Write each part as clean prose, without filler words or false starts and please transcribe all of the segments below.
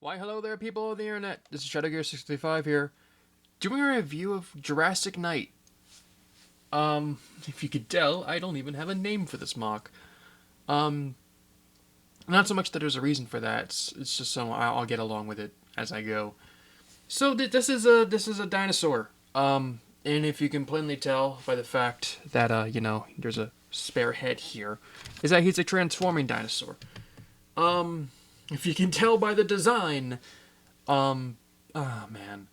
Why, hello there, people of the internet. This is ShadowGear65 here, doing a review of Jurassic Night. If you could tell, I don't even have a name for this mock. Um, Not so much that there's a reason for that. It's just so I'll get along with it as I go. So this is a dinosaur. And if you can plainly tell by the fact that there's a spare head here, is that he's a transforming dinosaur. If you can tell by the design, oh man.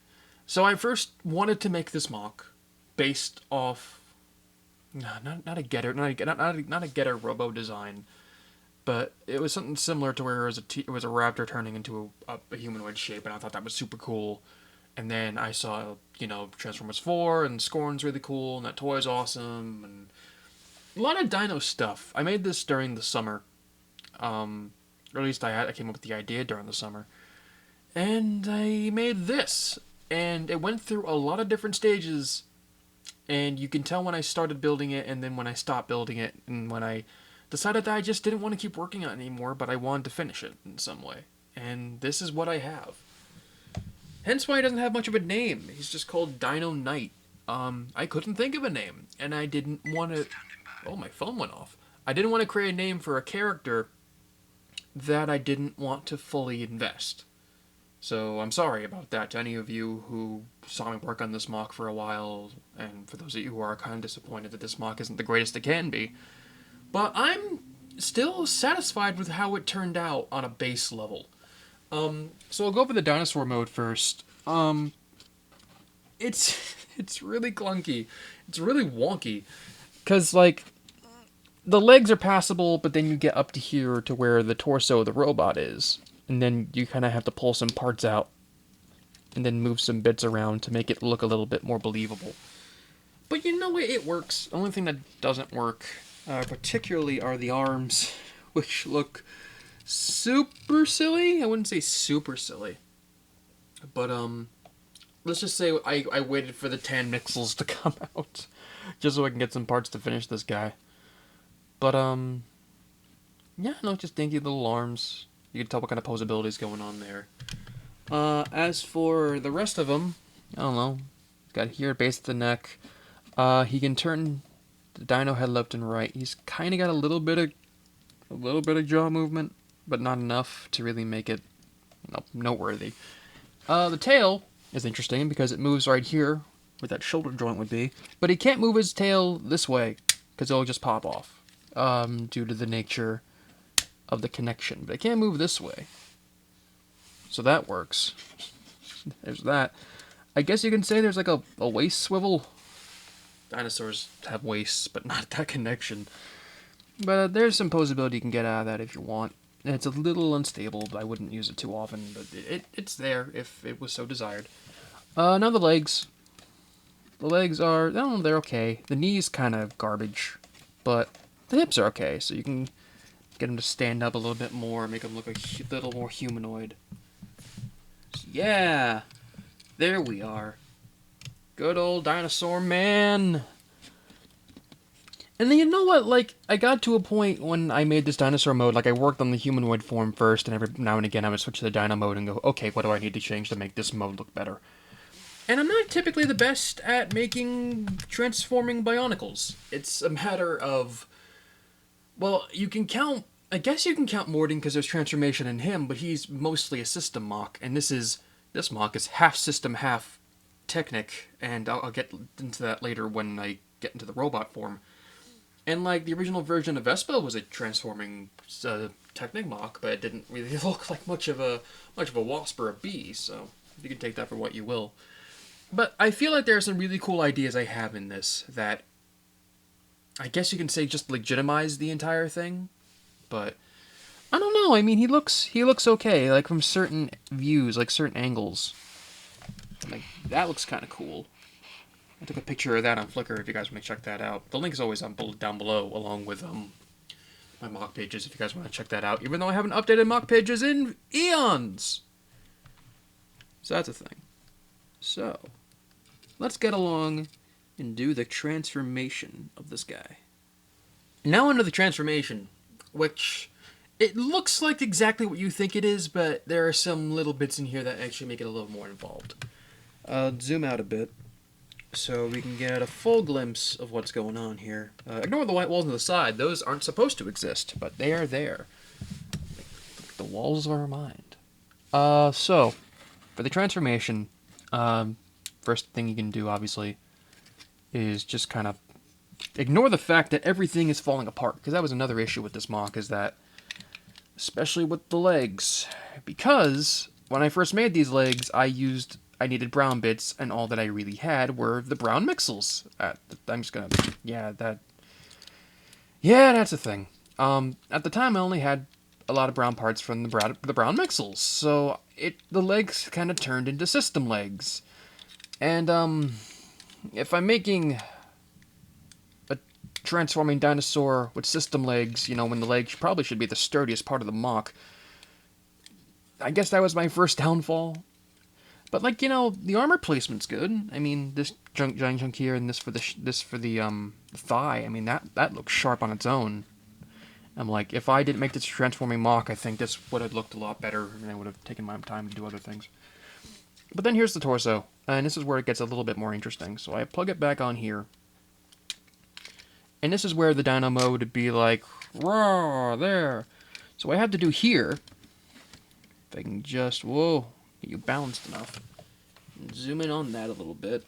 So I first wanted to make this mock based off not a getter, not a getter robo design, but it was something similar to where it was a raptor turning into a humanoid shape, and I thought that was super cool. And then I saw Transformers 4 and Scorn's really cool, and that toy is awesome, and a lot of Dino stuff. I made this during the summer, or at least I came up with the idea during the summer. And I made this, and it went through a lot of different stages, and you can tell when I started building it and then when I stopped building it, and when I decided that I just didn't want to keep working on it anymore, but I wanted to finish it in some way. And this is what I have. Hence why he doesn't have much of a name. He's just called Dino Knight. I couldn't think of a name, and I didn't want to... Oh, my phone went off. I didn't want to create a name for a character that I didn't want to fully invest. So I'm sorry about that to any of you who saw me work on this mock for a while, and for those of you who are kind of disappointed that this mock isn't the greatest it can be. But I'm still satisfied with how it turned out on a base level. So I'll go over the dinosaur mode first. It's really clunky. It's really wonky. Because, like, the legs are passable, but then you get up to here to where the torso of the robot is. And then you kind of have to pull some parts out and then move some bits around to make it look a little bit more believable. But you know what? It works. The only thing that doesn't work, particularly, are the arms, which look super silly. I wouldn't say super silly. But, let's just say I waited for the tan pixels to come out just so I can get some parts to finish this guy. But, yeah, no, just dinky little arms. You can tell what kind of posability is going on there. As for the rest of them, I don't know. He's got here, base of the neck. He can turn the dino head left and right. He's kind of got a little bit of jaw movement, but not enough to really make it, noteworthy. The tail is interesting because it moves right here, where that shoulder joint would be. But he can't move his tail this way because it'll just pop off, due to the nature of the connection, but it can't move this way. So that works. There's that. I guess you can say there's like a waist swivel. Dinosaurs have waists, but not that connection. But there's some posability you can get out of that if you want. And it's a little unstable, but I wouldn't use it too often, but it's there if it was so desired. Now the legs. The legs are, I don't know, they're okay. The knee's kind of garbage, but the hips are okay, so you can get him to stand up a little bit more, make him look a little more humanoid. So yeah, there we are. Good old dinosaur man. And then you know what, like, I got to a point when I made this dinosaur mode, like I worked on the humanoid form first, and every now and again I would switch to the dino mode and go, okay, what do I need to change to make this mode look better? And I'm not typically the best at making transforming bionicles. It's a matter of, well, you can count, I guess you can count Morden because there's transformation in him, but he's mostly a system mock, and this mock is half system, half Technic, and I'll get into that later when I get into the robot form. And like the original version of Vespa was a transforming Technic mock, but it didn't really look like much of a wasp or a bee, so you can take that for what you will. But I feel like there are some really cool ideas I have in this that I guess you can say just legitimize the entire thing, but I don't know. I mean, he looks okay, like from certain views, like certain angles. Like that looks kind of cool. I took a picture of that on Flickr if you guys want to check that out. The link is always down below, along with my mock pages if you guys want to check that out. Even though I haven't updated mock pages in eons. So that's a thing. So let's get along and do the transformation of this guy. Now under the transformation, which It looks like exactly what you think it is, but there are some little bits in here that actually make it a little more involved. Zoom out a bit so we can get a full glimpse of what's going on here. Ignore the white walls on the side. Those aren't supposed to exist, but they are there. The walls of our mind. So, for the transformation, first thing you can do, obviously, is just kind of ignore the fact that everything is falling apart, because that was another issue with this MOC, is that, especially with the legs, because when I first made these legs, I needed brown bits, and all that I really had were the brown mixels. I'm just gonna, that's a thing. At the time, I only had a lot of brown parts from the brown mixels, so the legs kind of turned into system legs. And if I'm making a transforming dinosaur with system legs, when the legs probably should be the sturdiest part of the MOC, I guess that was my first downfall. But the armor placement's good. I mean, this giant chunk here, and this for the thigh. I mean, that looks sharp on its own. I'm like, if I didn't make this transforming MOC, I think this would have looked a lot better, and I would have taken my time to do other things. But then here's the torso, and this is where it gets a little bit more interesting. So I plug it back on here, and this is where the Dino mode would be like, raw, there. So what I have to do here, if I can just, get you balanced enough, and zoom in on that a little bit,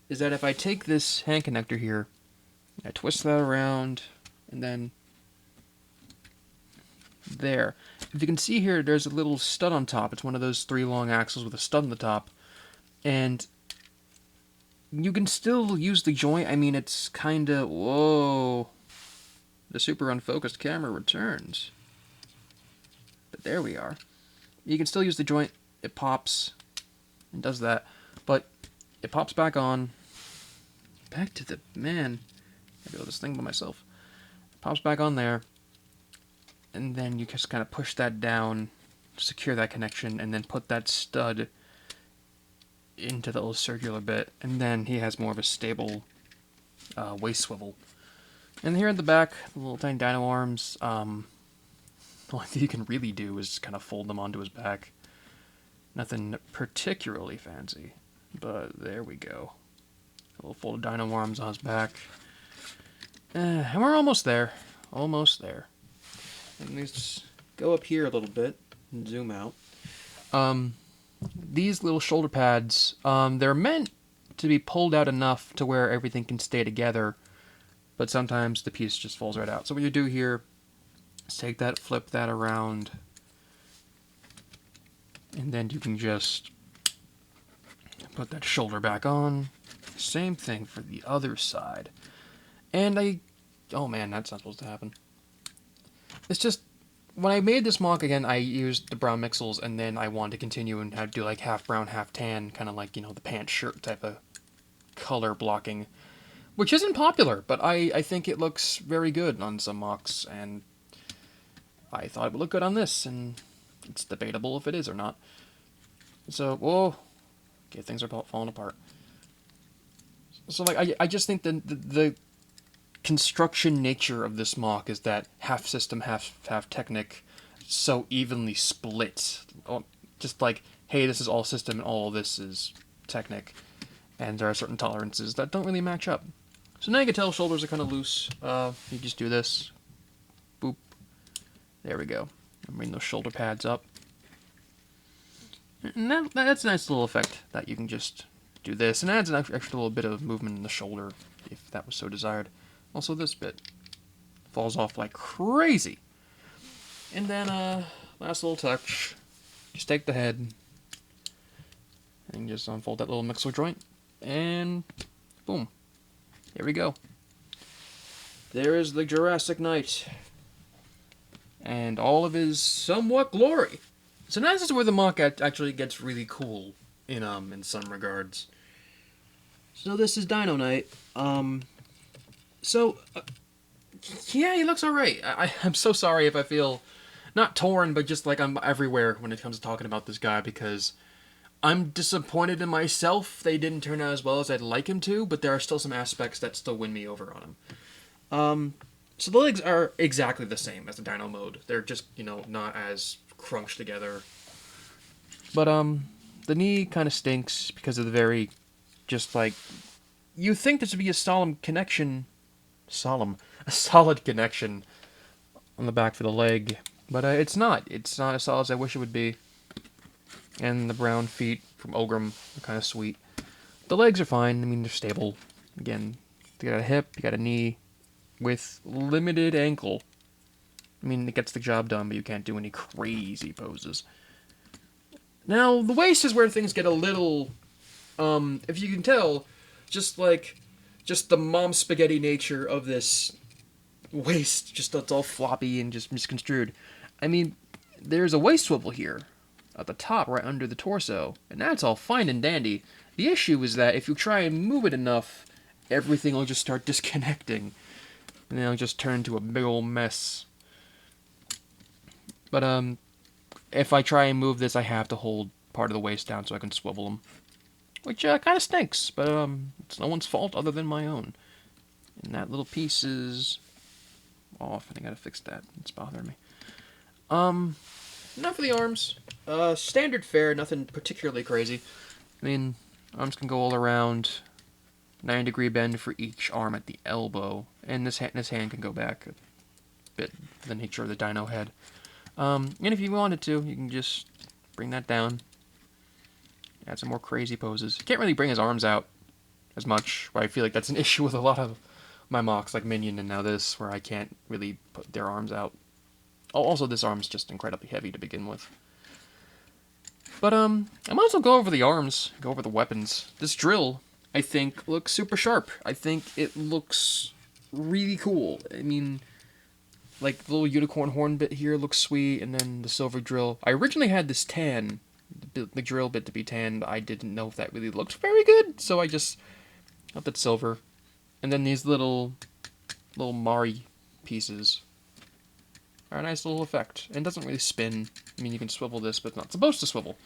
is that if I take this hand connector here, I twist that around, and then there. If you can see here, there's a little stud on top. It's one of those 3 long axles with a stud on the top. And you can still use the joint. I mean, it's kind of... Whoa. The super unfocused camera returns. But there we are. You can still use the joint. It pops and does that. But it pops back on. Back to the... Man. I built this thing by myself. It pops back on there. And then you just kind of push that down, secure that connection, and then put that stud into the little circular bit. And then he has more of a stable waist swivel. And here at the back, the little tiny dino arms, the only thing you can really do is kind of fold them onto his back. Nothing particularly fancy, but there we go. A little folded dino arms on his back. And we're almost there. Almost there. And let's go up here a little bit and zoom out. These little shoulder pads, they're meant to be pulled out enough to where everything can stay together, but sometimes the piece just falls right out. So what you do here is take that, flip that around, and then you can just put that shoulder back on. Same thing for the other side. And oh man, that's not supposed to happen. It's just, when I made this MOC again, I used the brown mixels, and then I wanted to continue and have do like half brown, half tan, kind of like, the pants shirt type of color blocking, which isn't popular, but I think it looks very good on some MOCs, and I thought it would look good on this, and it's debatable if it is or not. So, whoa, okay, things are falling apart. So, like, I just think the construction nature of this MOC is that half system, half Technic, so evenly split. Just like, hey, this is all system and all of this is Technic, and there are certain tolerances that don't really match up. So now you can tell shoulders are kind of loose. You just do this. Boop. There we go. Bring those shoulder pads up. And that's a nice little effect that you can just do this. And adds an extra little bit of movement in the shoulder if that was so desired. Also, this bit falls off like crazy. And then, last little touch. Just take the head and just unfold that little mixer joint. And boom. Here we go. There is the Jurassic Knight. And all of his somewhat glory. So now this is where the MOC actually gets really cool in some regards. So this is Dino Knight. Yeah, he looks alright. I'm so sorry if I feel not torn, but just like I'm everywhere when it comes to talking about this guy, because I'm disappointed in myself. They didn't turn out as well as I'd like him to, but there are still some aspects that still win me over on him. So the legs are exactly the same as the Dino mode. They're just, not as crunched together. But the knee kind of stinks because of the very, just like, you think this would be a a solid connection on the back for the leg, but it's not. It's not as solid as I wish it would be. And the brown feet from Ogrim are kind of sweet. The legs are fine. I mean, they're stable. Again, you got a hip, you got a knee, with limited ankle. I mean, it gets the job done, but you can't do any crazy poses. Now, the waist is where things get a little, if you can tell, just the mom spaghetti nature of this waist, just it's all floppy and just misconstrued. I mean, there's a waist swivel here at the top, right under the torso, and that's all fine and dandy. The issue is that if you try and move it enough, everything will just start disconnecting, and then it'll just turn into a big old mess. But if I try and move this, I have to hold part of the waist down so I can swivel them, which kind of stinks. But it's no one's fault other than my own. And that little piece is off, and I gotta fix that. It's bothering me. Enough of the arms. Standard fare, nothing particularly crazy. I mean, arms can go all around. 9-degree bend for each arm at the elbow, and this hand can go back a bit for the nature of the Dino head. And if you wanted to, you can just bring that down. Add some more crazy poses. You can't really bring his arms out as much, where I feel like that's an issue with a lot of my MOCs, like Minion and now this, where I can't really put their arms out. Also, this arm's just incredibly heavy to begin with. But, I might as well go over the arms, go over the weapons. This drill, I think, looks super sharp. I think it looks really cool. I mean, like, the little unicorn horn bit here looks sweet, and then the silver drill. I originally had this tan, the drill bit to be tan, but I didn't know if that really looked very good, so I just left it silver. And then these little Mari pieces are a nice little effect. And it doesn't really spin. I mean, you can swivel this, but it's not supposed to swivel.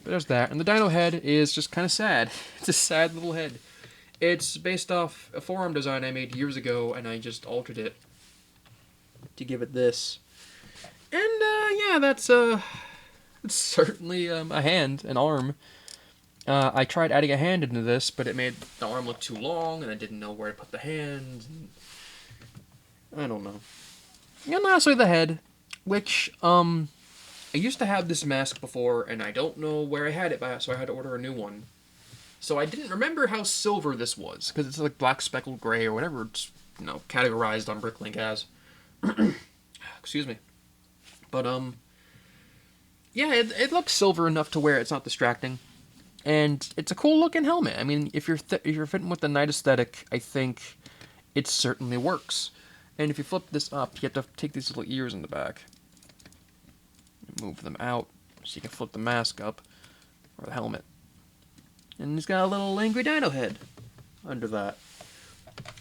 But there's that. And the Dino head is just kind of sad. It's a sad little head. It's based off a forearm design I made years ago, and I just altered it to give it this. And, yeah, that's it's certainly a hand, an arm. I tried adding a hand into this, but it made the arm look too long, and I didn't know where to put the hand. I don't know. And lastly, the head, which, I used to have this mask before, and I don't know where I had it by, so I had to order a new one. So I didn't remember how silver this was, because it's like black speckled gray or whatever it's, categorized on Bricklink as. Excuse me. But, yeah, it looks silver enough to where it's not distracting. And it's a cool looking helmet. I mean, if you're fitting with the night aesthetic, I think it certainly works. And if you flip this up, you have to take these little ears in the back. Move them out so you can flip the mask up, or the helmet. And he's got a little angry dino head under that.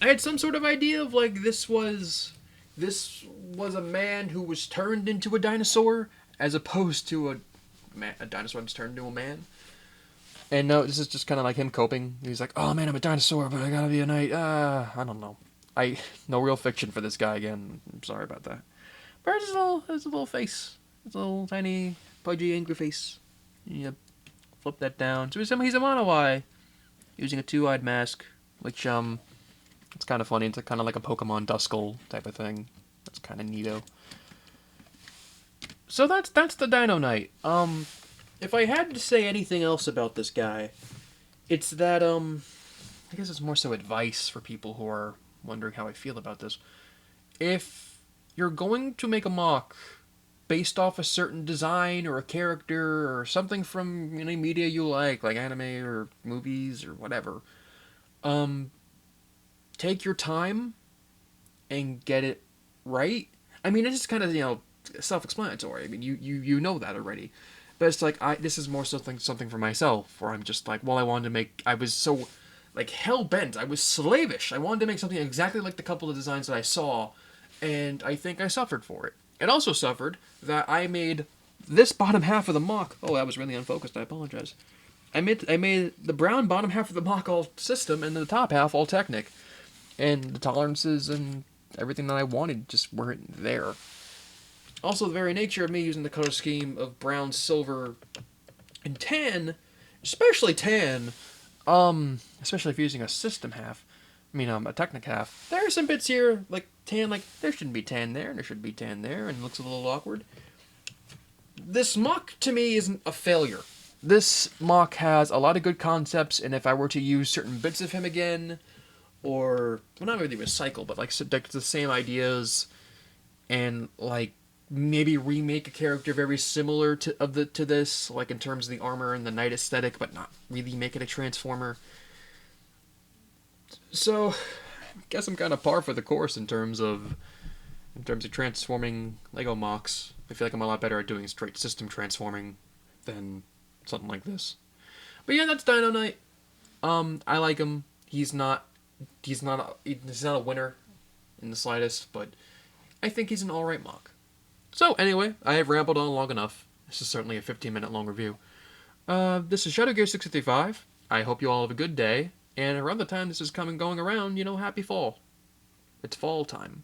I had some sort of idea of like this was a man who was turned into a dinosaur, as opposed to a dinosaur that's turned into a man. And no, this is just kind of like him coping. He's like, oh man, I'm a dinosaur, but I gotta be a knight. I don't know. No real fiction for this guy again. I'm sorry about that. But it's a little face. It's a little tiny, pudgy, angry face. You flip that down. So he's a mono-eye, using a 2-eyed mask, which, it's kind of funny. It's kind of like a Pokemon Duskull type of thing. That's kind of neato. So that's the Dino Knight. If I had to say anything else about this guy, it's that, I guess it's more so advice for people who are wondering how I feel about this. If you're going to make a MOC based off a certain design or a character or something from any media you like anime or movies or whatever, take your time and get it right. I mean, it's just kind of, self-explanatory. I mean, you know that already. But it's like, this is more something for myself, where I'm just like, well, I was so, hell-bent, I was slavish. I wanted to make something exactly like the couple of designs that I saw, and I think I suffered for it. It also suffered that I made this bottom half of the MOC, oh, that was really unfocused, I apologize. I made the brown bottom half of the MOC all system, and the top half all Technic. And the tolerances and everything that I wanted just weren't there. Also, the very nature of me using the color scheme of brown, silver, and tan, especially tan, especially if using a system half, a Technic half, there are some bits here, like tan, like, there shouldn't be tan there, and there should be tan there, and it looks a little awkward. This MOC, to me, isn't a failure. This MOC has a lot of good concepts, and if I were to use certain bits of him again, or, well, not really recycle, but, like, the same ideas, and, like, maybe remake a character very similar to this, like in terms of the armor and the knight aesthetic, but not really make it a transformer. So, I guess I'm kind of par for the course in terms of transforming Lego MOCs. I feel like I'm a lot better at doing straight system transforming than something like this. But yeah, that's Dino Knight. I like him. He's not a winner in the slightest, but I think he's an alright MOC. So, anyway, I have rambled on long enough. This is certainly a 15-minute long review. This is Shadow Gear 655. I hope you all have a good day. And around the time this is going around, happy fall. It's fall time.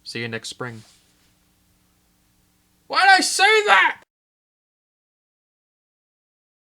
See you next spring. Why'd I say that?